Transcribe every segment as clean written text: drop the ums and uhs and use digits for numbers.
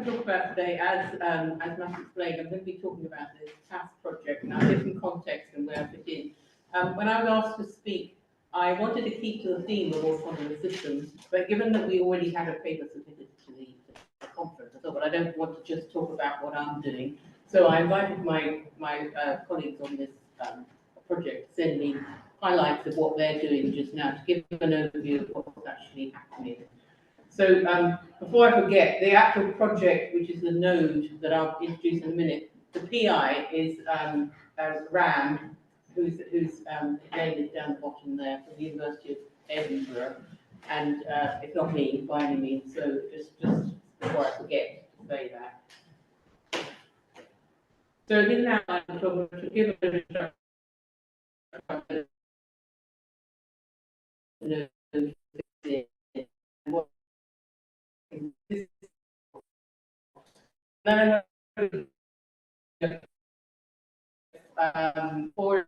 to talk about today, as Matt explained, I'm going to be talking about this TAS project in a different context and where I fit in. When I was asked to speak, I wanted to keep to the theme of autonomous systems, but given that we already had a paper submitted to the conference, I thought, well, I don't want to just talk about what I'm doing. So I invited my colleagues on this project to send me highlights of what they're doing just now to give an overview of what's actually happening. So before I forget, the actual project, which is the node that I'll introduce in a minute, the PI is Ram, whose name is down the bottom there, from the University of Edinburgh, and it's not me by any means, so just before I forget to say that. So this now I'm going to give an introduction. For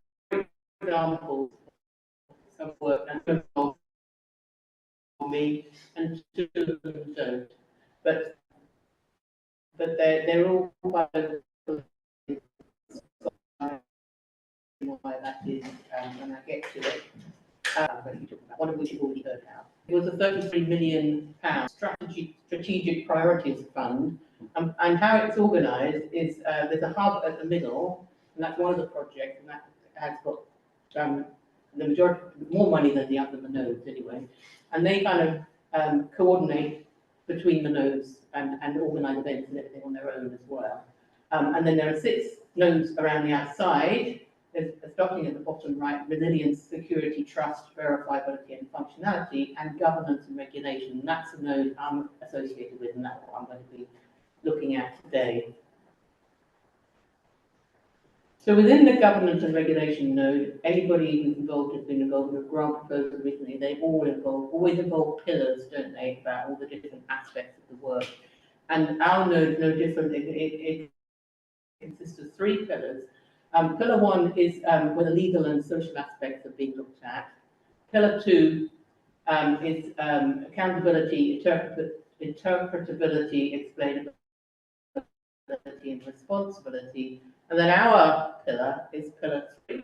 example, some work and for me, and two of them don't. But they're all quite why that is when I get to it. One of which you've already heard about. It was a £33 million Strategic Priorities Fund, and how it's organised is there's a hub at the middle, and that's one of the projects, and that has got the majority, more money than the other nodes anyway, and they kind of coordinate between the nodes and organise events and everything on their own as well. And then there are 6 nodes around the outside. There's starting at the bottom right: resilience, security, trust, verifiability and functionality, and governance and regulation. And that's the node I'm associated with, and that's what I'm going to be looking at today. So within the governance and regulation node, anybody who's involved has been involved in a grant proposal recently. They always involve pillars, don't they, about all the different aspects of the work. And our node is no different. It consists of 3 pillars. Pillar 1 is where the legal and social aspects are being looked at. Pillar 2 is accountability, interpretability, explainability, and responsibility. And then our pillar is pillar 3,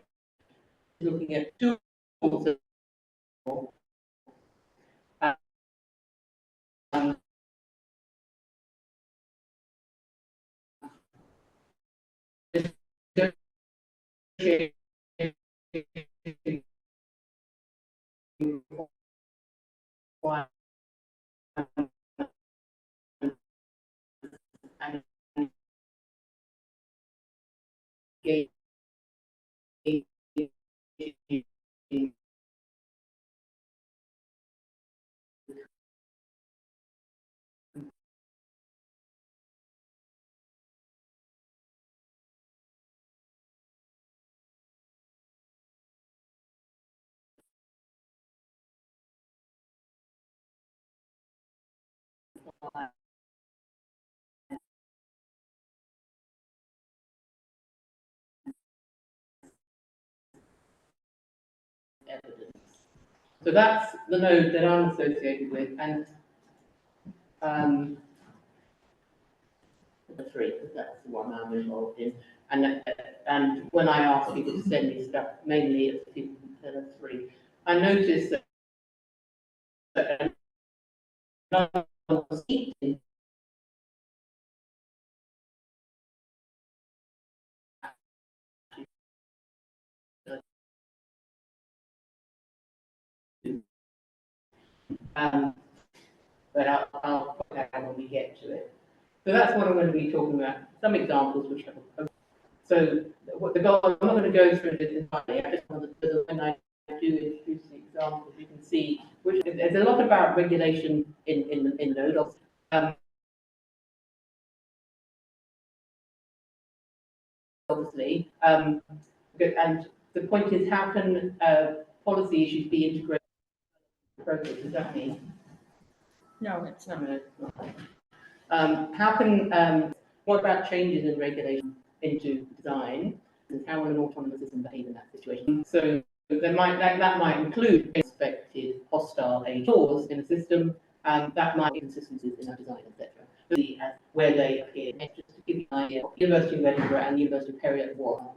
looking at tools evidence. So that's the node that I'm associated with, and the 3, because that's the one I'm involved in. And when I ask people to send me stuff, mainly it's people from pillar 3, I noticed that but I'll point out when we get to it. So that's what I'm going to be talking about. Some examples which have. So what the goal, I'm not going to go through this entirely. I just wanted to, when I do introduce the examples, you can see which there's a lot about regulation in Node. Obviously, and the point is, how can policy issues be integrated in the process? Does that mean? No, it's not. How can what about changes in regulation into design, and how will an autonomous system behave in that situation? So there that might include expected hostile agents in a system, and that might be inconsistencies in our design, etc. where they appear. Just to give you an idea, University of Edinburgh and the University of Heriot-Watt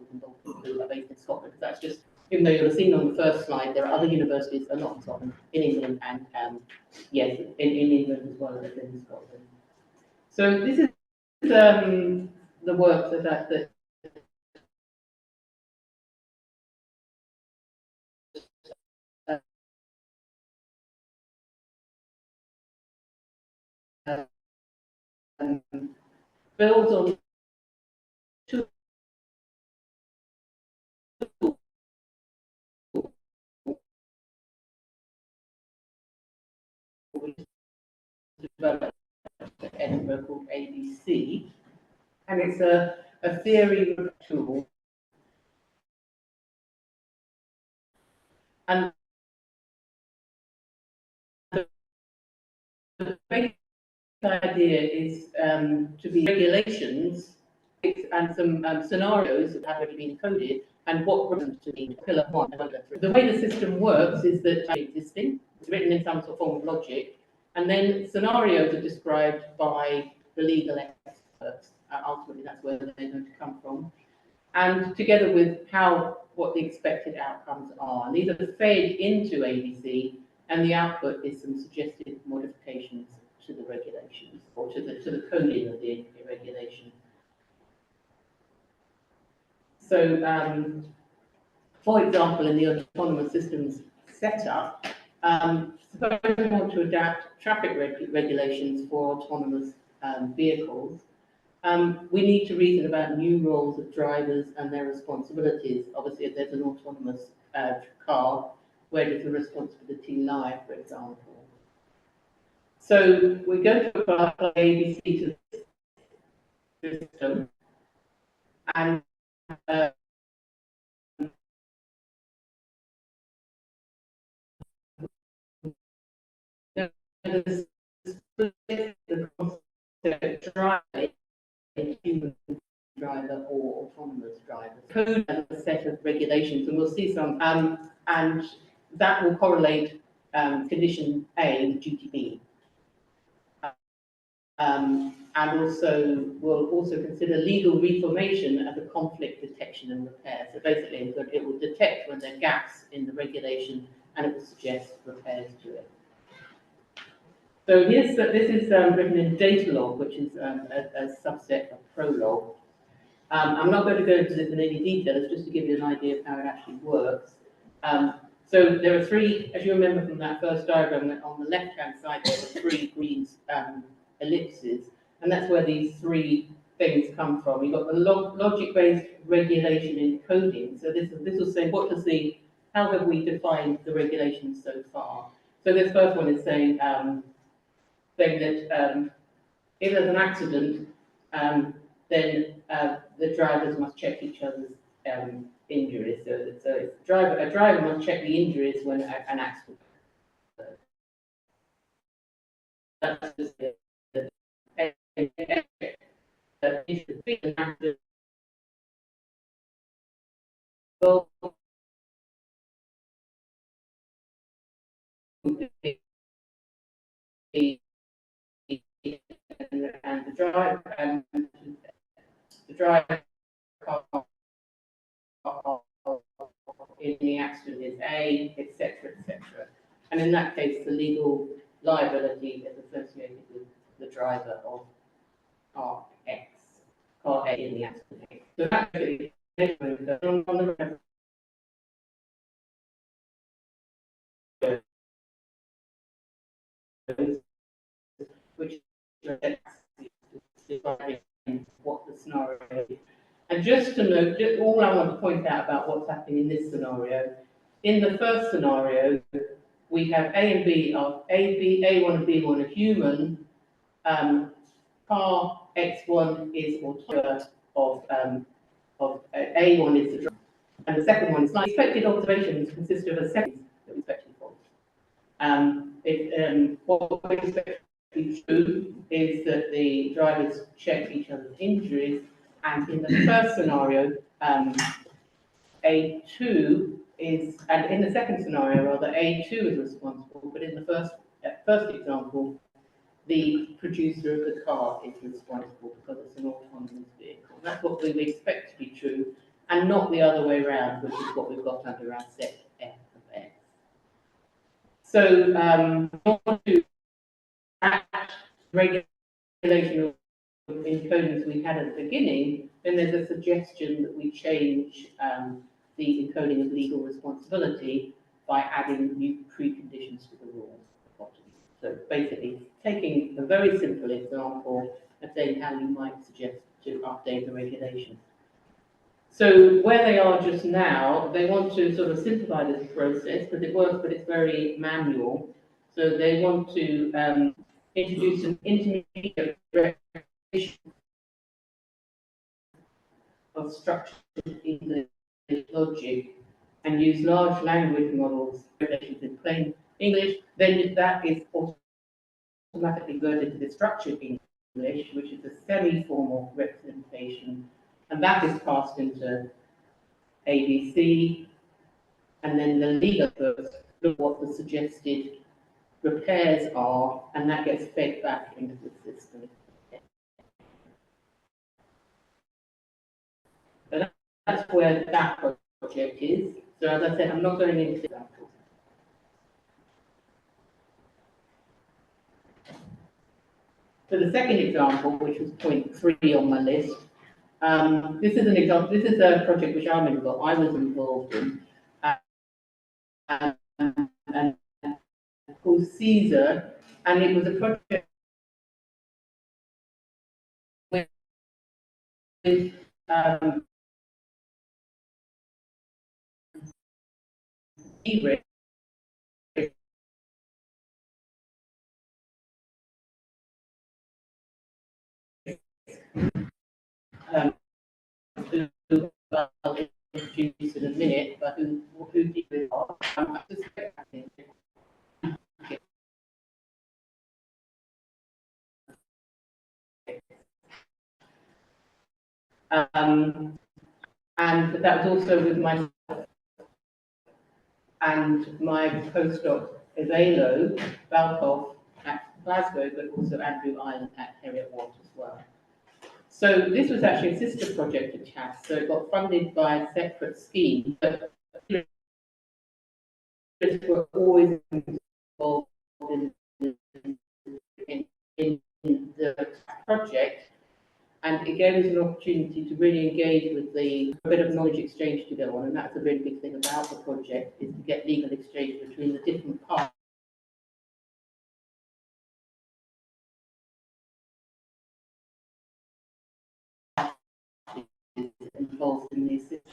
who are based in Scotland, because that's just, even though you'll have seen on the first slide, there are other universities that are not in Scotland, in England, and yes, in England as well as in Scotland. So this is the work that builds on two developed at Edinburgh called ABC, and it's a theory tool. And the basic idea is to be regulations and some scenarios that have already been coded and what reference to be pillar one. The way the system works is that it's existing, it's written in some sort of form of logic, and then scenarios are described by the legal experts. Ultimately, that's where they're going to come from, and together with what the expected outcomes are. And these are fed into ABC, and the output is some suggested modifications to the regulations or to the coding of the regulation. So, for example, in the autonomous systems setup, suppose we want to adapt traffic regulations for autonomous vehicles. We need to reason about new roles of drivers and their responsibilities. Obviously, if there's an autonomous car, where does the responsibility lie, for example? So we're going to apply ABC to the system, and the driver, human driver or autonomous driver. Code has a set of regulations, and we'll see some, and that will correlate condition A with duty B. And also, we'll also consider legal reformation as a conflict detection and repair. So basically, it will detect when there are gaps in the regulation, and it will suggest repairs to it. So this is written in Datalog, which is a subset of Prolog. I'm not going to go into this in any detail, it's just to give you an idea of how it actually works. So there are three, as you remember from that first diagram, that on the left-hand side there are three green ellipses, and that's where these three things come from. You've got the logic-based regulation encoding. So this will say how have we defined the regulations so far. So this first one is saying that if there's an accident, then the drivers must check each other's injuries. So a driver must check the injuries when an accident occurs. That's just and the driver in the accident is A, etc., etc. And in that case, the legal liability is associated with the driver of car X, car A in the accident. So that's which what the scenario is. And just to note, all I want to point out about what's happening in this scenario, in the first scenario, we have A and B of A1 and B1 are human, car X1 is autonomous of A1 is the driver, and the second one is like expected observations consist of a set that we expect to be false. What we expect to be true is that the drivers check each other's injuries, and in the first scenario, A2 is, and in the second scenario, rather, A2 is responsible, but in the first example, the producer of the car is responsible because it's an autonomous vehicle. That's what we would expect to be true, and not the other way around, which is what we've got under our set F of X. So, to add regulation encodings we had at the beginning, then there's a suggestion that we change the encoding of legal responsibility by adding new preconditions to the rule. So basically, taking a very simple example and saying how you might suggest to update the regulation. So where they are just now, they want to sort of simplify this process, but it works, but it's very manual. So they want to introduce an intermediate recognition of structured English logic and use large language models in plain English, then that is automatically converted to the structured English, which is a semi-formal representation, and that is passed into ABC, and then the legal experts look what the suggested repairs are, and that gets fed back into the system. So that's where that project is. So as I said, I'm not going into that. So the second example, which was point 3 on my list, this is an example. This is a project which I was involved in, and called Caesar, and it was a project with e-risk, who I'll introduce in a minute, but who did it? And that was also with myself and my postdoc Ivalo Balkov at Glasgow, but also Andrew Island at Heriot-Watt as well. So this was actually a sister project of TAS, so it got funded by a separate scheme, but were always involved in the project, and it gave us an opportunity to really engage with a bit of knowledge exchange to go on, and that's a really big thing about the project, is to get legal exchange between the different parts involved in these systems.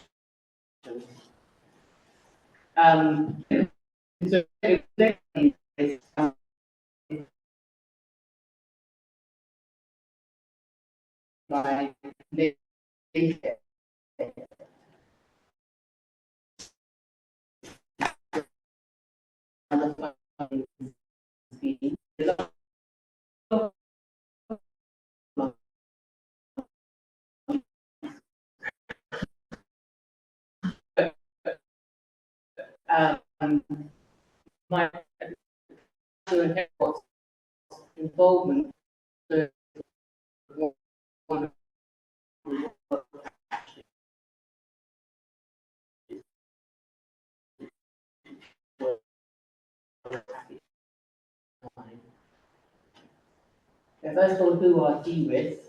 So by my involvement as I told who are de-risk.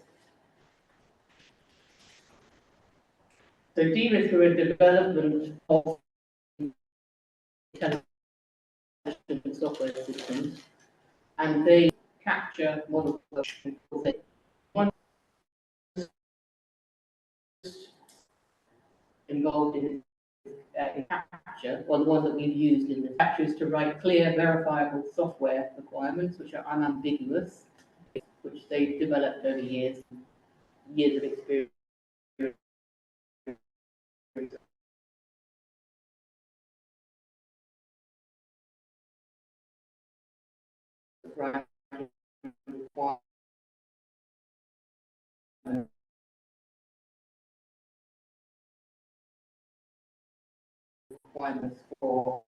So de-risk are a development of intelligent software systems, and they capture model one involved in capture, or the one that we've used in the capture, is to write clear, verifiable software requirements which are unambiguous, which they've developed over years of experience. Requirements for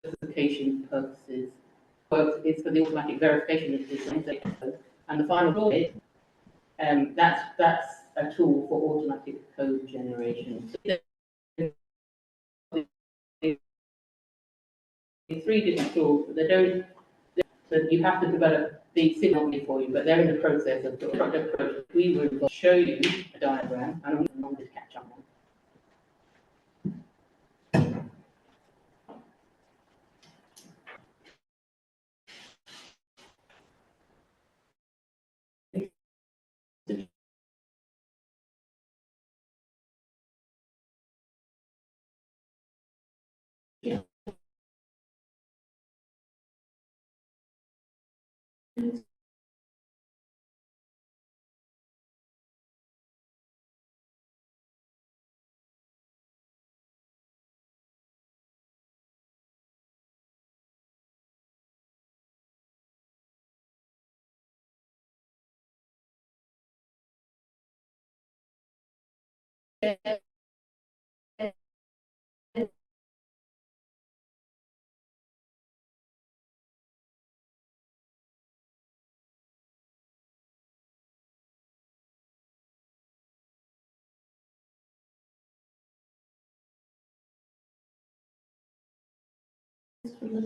certification purposes. It's for the automatic verification of design, and the final bit, that's a tool for automatic code generation. So three different tools, but they don't. So you have to develop the signal for you, but they're in the process of the project. We will show you a diagram, and I'm going to catch up on. Yeah.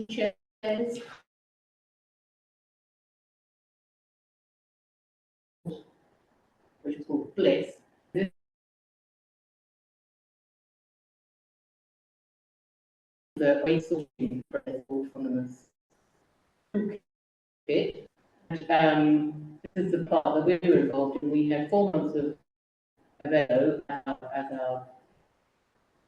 Chairs, which is called Bliss. The resourcing for autonomous bit. This is the part that we were involved in. We had 4 months of ago as our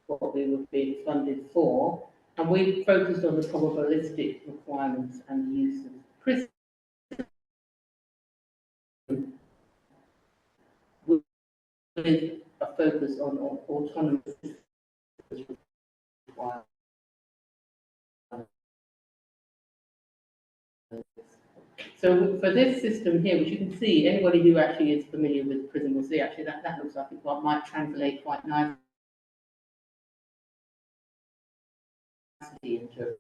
what we were being funded for, and we focused on the probabilistic requirements and the use of PRISM with a focus on autonomous systems requirements. So for this system here, which you can see, anybody who actually is familiar with PRISM will see actually that looks like it might translate quite nicely into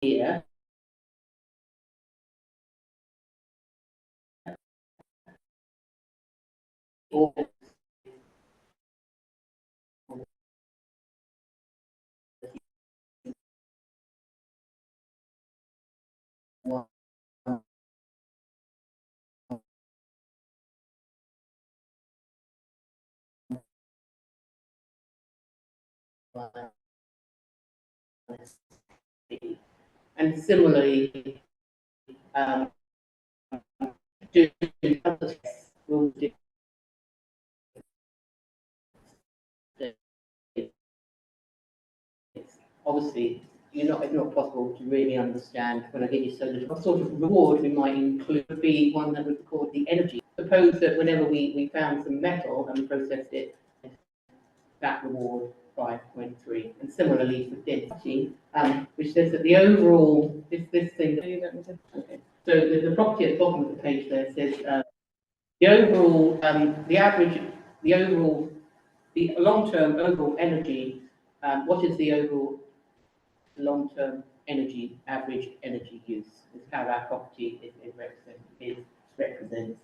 here. Or and similarly, doing other tests will do. Obviously, it's not possible to really understand when I give you so little. What sort of reward we might include would be one that would record the energy. Suppose that whenever we found some metal and we processed it, that reward 5.3. And similarly for density, which says that the overall, this thing. Okay. So the property at the bottom of the page there says the overall, the long-term overall energy. What is the overall long-term average energy use? Is how that property is represents.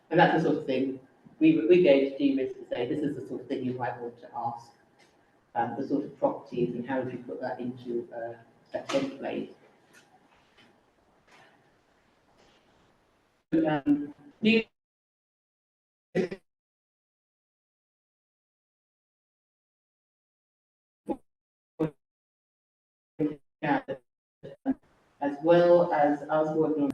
And that's the sort of thing we gave DRIS to say this is the sort of thing you might want to ask, the sort of properties and how would you put that into a template. well as us working on,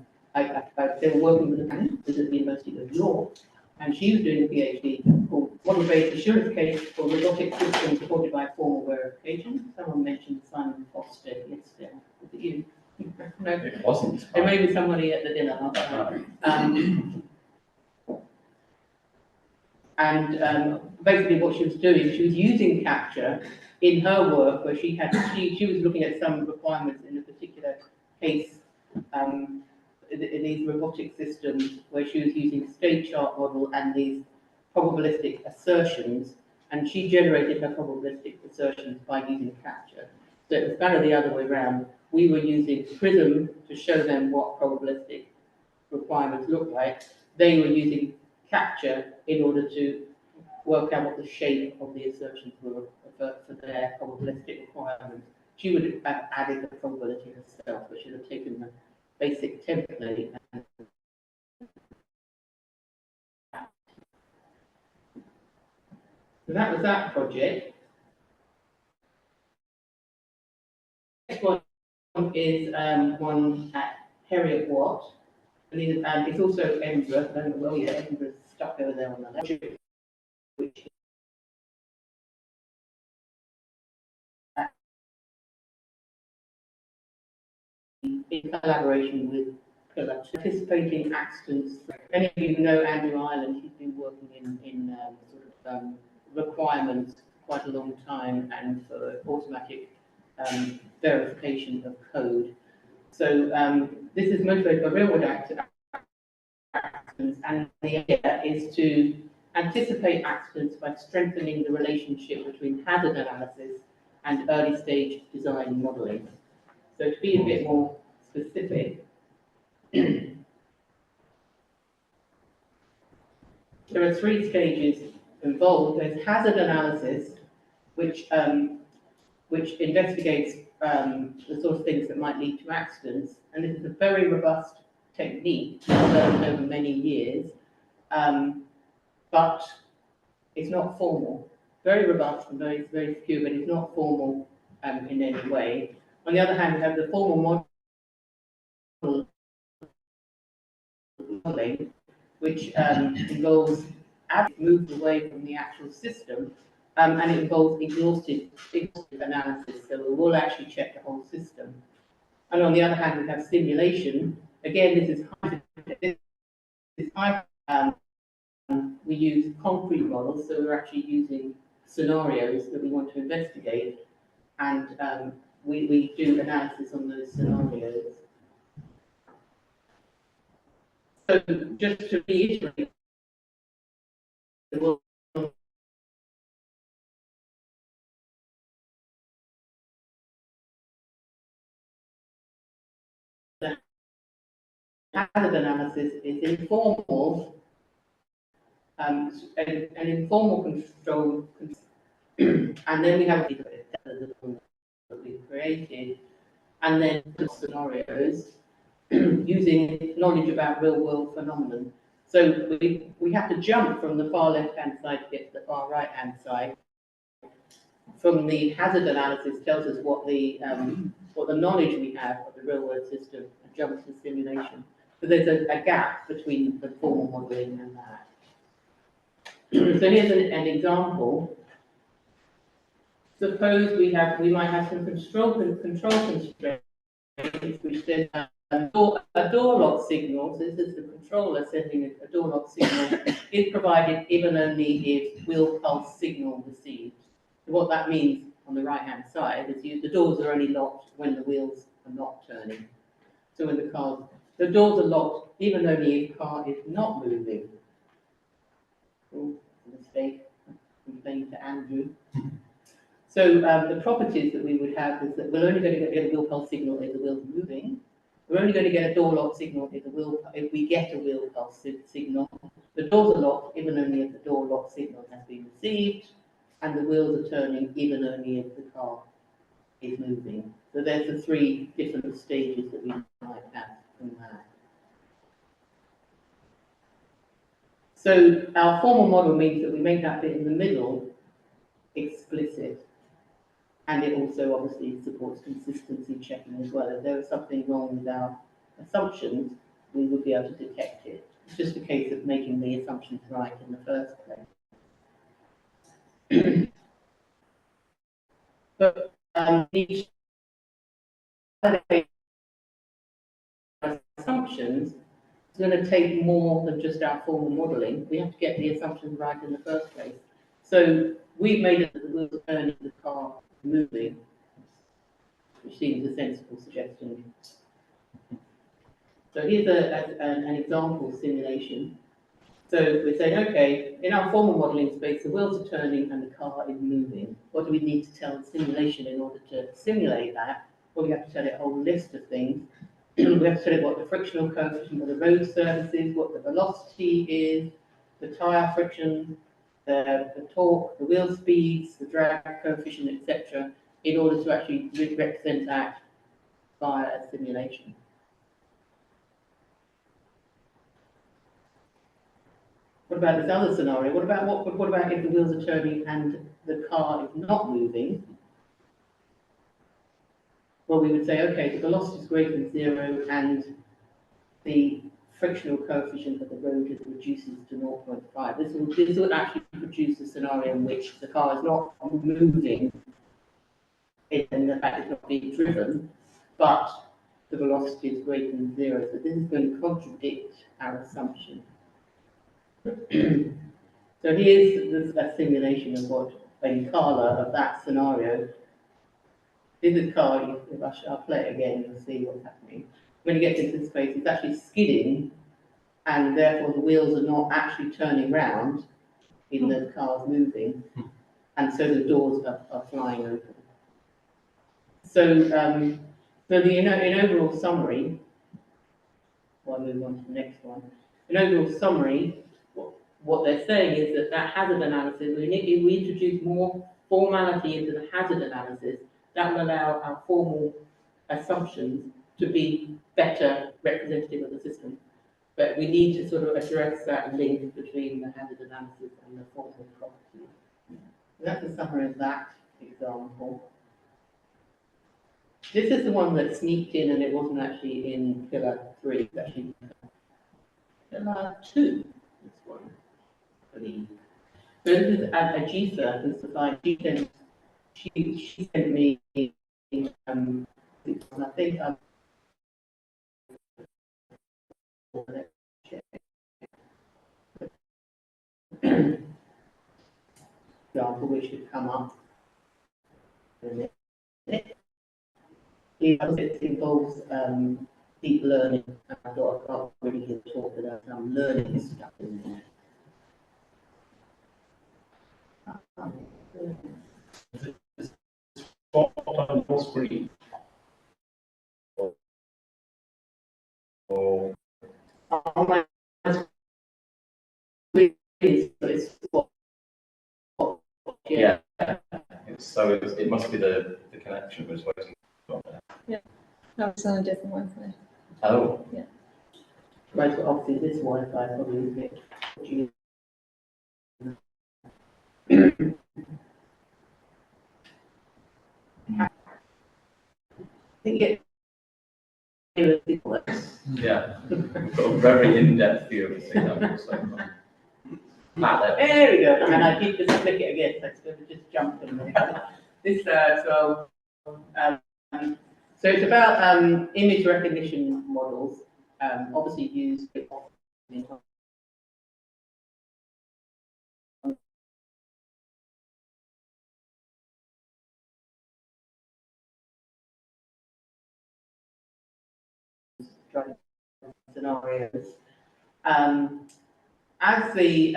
they were working with a candidate at the University of York, and she was doing a PhD called Model-Based Assurance Case for Robotic Systems Supported by Formal Verification. Someone mentioned Simon Foster yesterday. Was it you? No, It wasn't. there may be somebody at the dinner last night. Basically what she was doing, she was using capture in her work where she was looking at some requirements in a particular case in these robotic systems where she was using state chart model and these probabilistic assertions, and she generated her probabilistic assertions by using capture. So it was kind of the other way around. We were using Prism to show them what probabilistic requirements look like. They were using capture in order to work out what the shape of the assertions were for their probabilistic requirements. She would have added the probability herself, but she would have taken the basic template. So that was that project. Next one is one at Heriot-Watt. And it's also Edinburgh. I don't know, well, yeah, Edinburgh's stuck over there on the left, which in collaboration with participating accidents. Many of you know Andrew Ireland. He's been working in requirements for quite a long time and for automatic verification of code. So this is motivated by real-world accidents, and the idea is to anticipate accidents by strengthening the relationship between hazard analysis and early-stage design modelling. So to be a bit more specific, there are 3 stages involved. There's hazard analysis, which investigates the sort of things that might lead to accidents, and this is a very robust technique learned over many years, but it's not formal. Very robust and very, very secure, but it's not formal in any way. On the other hand, we have the formal modeling, which involves moved away from the actual system, and it involves exhaustive analysis, so we will actually check the whole system. And on the other hand, we have simulation. Again, this is high. We use concrete models, so we're actually using scenarios that we want to investigate, and we do analysis on those scenarios. So just to reiterate, hazard analysis is informal, an informal control, and then we have that we've created, and then scenarios using knowledge about real-world phenomenon. So we have to jump from the far left-hand side to get to the far right-hand side. From the hazard analysis tells us what the knowledge we have of the real-world system, and jumps to simulation. So there's a gap between the formal modelling and that. So here's an example. Suppose we might have some control constraints, which says a door lock signal. So this is the controller sending a door lock signal is provided if and only if wheel pulse signal received. So what that means on the right-hand side is the doors are only locked when the wheels are not turning. So when the doors are locked even only if the car is not moving. Oh, mistake. Complain to Andrew. So the properties that we would have is that we're only going to get a wheel pulse signal if the wheel's moving. We're only going to get a door lock signal if we get a wheel pulse signal. The doors are locked even only if the door lock signal has been received, and the wheels are turning even only if the car is moving. So there's the 3 different stages that we might have from that. So our formal model means that we make that bit in the middle explicit. And it also obviously supports consistency checking as well. If there was something wrong with our assumptions, we would be able to detect it. It's just a case of making the assumptions right in the first place. But these assumptions is going to take more than just our formal modelling. We have to get the assumptions right in the first place. So we've made it that the wheels are turning, the car moving, which seems a sensible suggestion. So here's an example simulation. So we're saying, okay, in our formal modelling space, the wheels are turning and the car is moving. What do we need to tell the simulation in order to simulate that? Well, we have to tell it a whole list of things. We have to tell it what the frictional coefficient of the road surface is, what the velocity is, the tyre friction, the torque, the wheel speeds, the drag coefficient, etc., in order to actually represent that via a simulation. What about this other scenario? What about if the wheels are turning and the car is not moving? Well, we would say, okay, the velocity is greater than 0 and the frictional coefficient of the road reduces to 0.5. This will actually produce a scenario in which the car is not moving and the fact it's not being driven, but the velocity is greater than 0. So this is going to contradict our assumption. So here's a simulation of what in Carla of that scenario. This is car, if I'll play it again, you'll see what's happening. When it gets into this space, it's actually skidding, and therefore the wheels are not actually turning round, even though the car's moving, and so the doors are flying open. So, in overall summary, I'll move on to the next one. In overall summary, what they're saying is that hazard analysis, if we introduce more formality into the hazard analysis, that will allow our formal assumptions to be better representative of the system. But we need to sort of address that link between the hazard analysis and the formal properties. So that's a summary of that example. This is the one that sneaked in and it wasn't actually in pillar 3, it's actually pillar 2, this one, I believe. So this is Ajisa, who's supplied, she sent me, I think example which should come up. It involves deep learning. I thought I can't really give a talk without some learning stuff in there. On screen. Or yeah. It must be the connection was waiting. Yeah. No, it's on a different Wi-Fi. Oh. Yeah. Right, so obviously this Wi-Fi probably is a bit. I think it. Yeah, we've got a very in-depth view of the sea level. So there we go. And I did just click it again, so it's going to just jump in there. This so it's about image recognition models, obviously used in scenarios. As the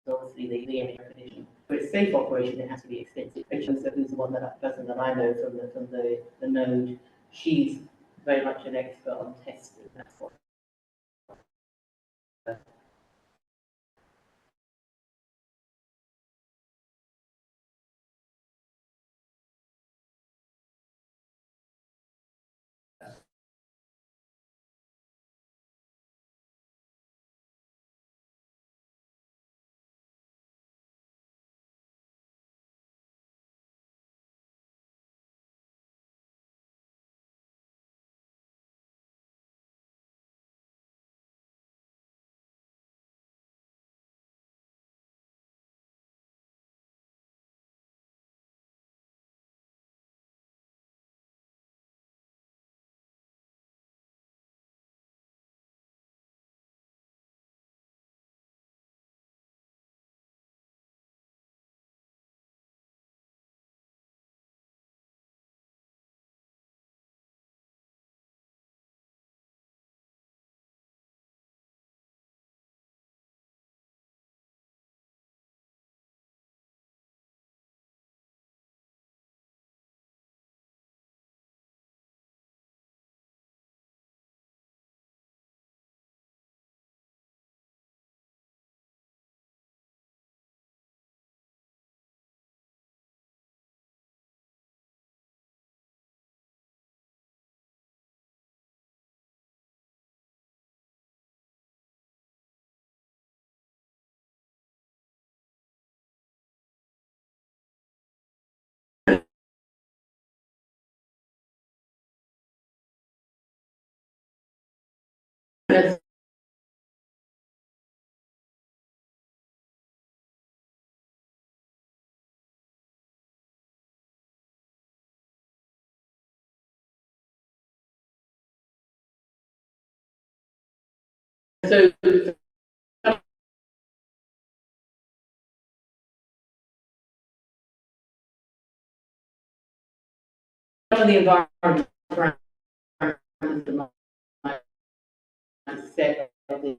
obviously the image recognition, for its safe operation, it has to be extensive. So who's the one person that I know from the node? She's very much an expert on testing. That's what. As so some of the environment parameters that might set the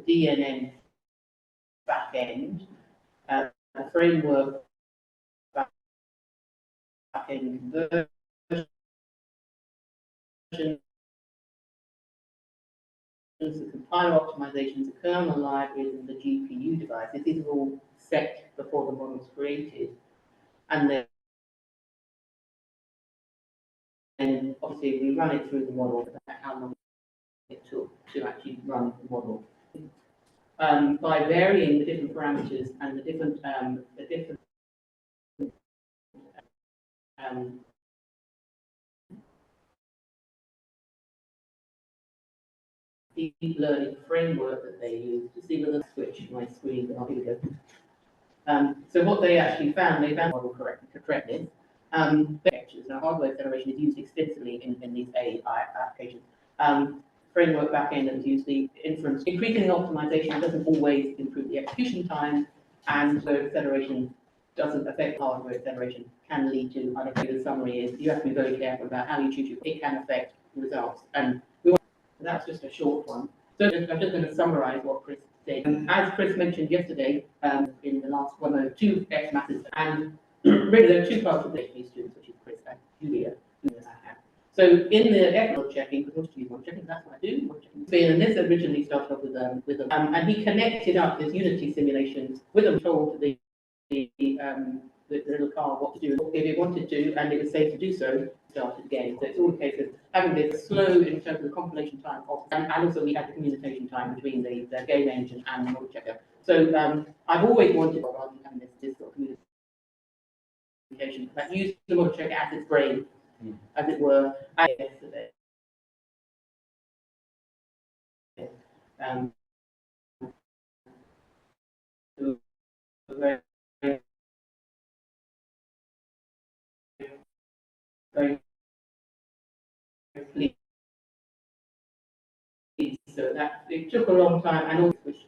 DNN backend, the framework backend conversions, the compiler optimizations, the kernel libraries, and the GPU devices. These are all set before the model is created, and then obviously we run it through the model. How long it took to actually run the model. By varying the different parameters and the different deep learning framework that they use to see whether switch my screen. Oh, here we go. So what they actually found, they found model correctness. Now, hardware acceleration is used extensively in these AI applications. Framework backend that is used the inference. Increasing optimization doesn't always improve the execution time, and where acceleration doesn't affect hardware acceleration can lead to unexpected. Summary is you have to be very careful about how you choose. It can affect results, and that's just a short one. So I'm just going to summarize what Chris said. As Chris mentioned yesterday, in the last 102 FMASs, and really there are two parts of the PhD students, which is Chris and Julia, who I have. So in the FMAS checking, because what do you want checking? That's what I do. And this originally started off with and he connected up his Unity simulations with them, told the little car what to do if it wanted to, and it was safe to do so. Started again. So it's all a case of having this slow in terms of the compilation time, and also we had the communication time between the game engine and the model checker. So I've always wanted, rather than having this sort of communication, but use the model checker as its brain, as it were. Yesterday. Very, very pleased. So that it took a long time, and also which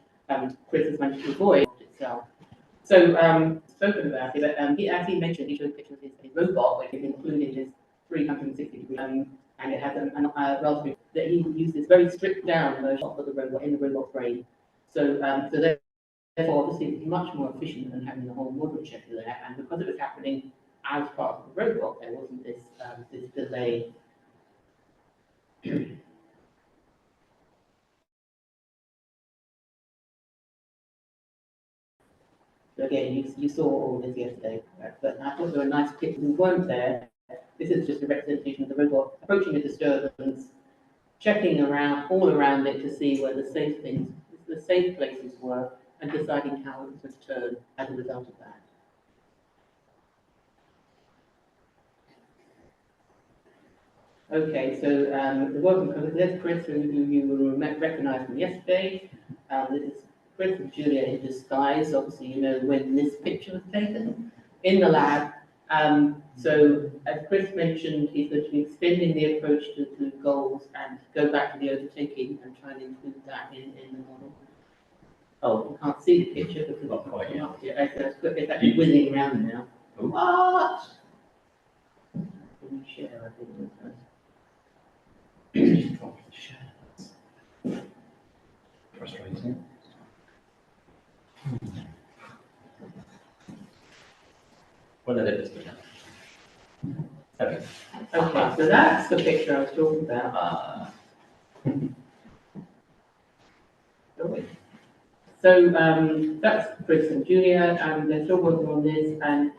Chris has managed to avoid itself. So spoken about it, but he, as he mentioned, he showed a picture of his robot, which is included his 360 degree, and it has a Raspberry that he uses very stripped down version of the robot in the robot brain. So so therefore, obviously, it's much more efficient than having the whole model checker there, and because it was happening as part of the robot, there wasn't this this delay. So again, you saw all this yesterday, but I thought there were nice pictures who weren't there. This is just a representation of the robot approaching a disturbance, checking around all around it to see where the safe places were, and deciding how it was to turn as a result of that. Okay, so welcome, there's Chris, who you will recognize from yesterday. This is Chris and Julia in disguise. Obviously, you know when this picture was taken in the lab. So, as Chris mentioned, he's going to be extending the approach to goals and go back to the overtaking and try and include that in the model. Oh, you can't see the picture because Not quite yet. It's actually whizzing around now. What? Can you share? I think Frustrating. Well, let it be. Okay. Okay, so that's the picture I was talking about. So that's Chris and Julia, and they're still working on this, and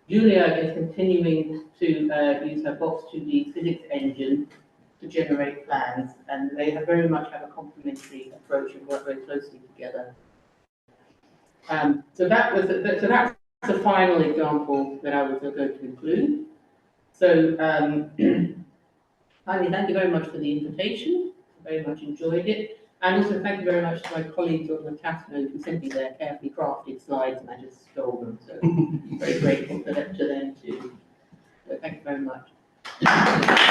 Julia is continuing to use her Box2D physics engine to generate plans, and they very much have a complementary approach and work very closely together. So that's the final example that I was going to include. So finally, thank you very much for the invitation. very much enjoyed it. And also thank you very much to my colleagues on the TAS Node who sent me their carefully crafted slides and I just stole them. So very grateful to them too. So thank you very much.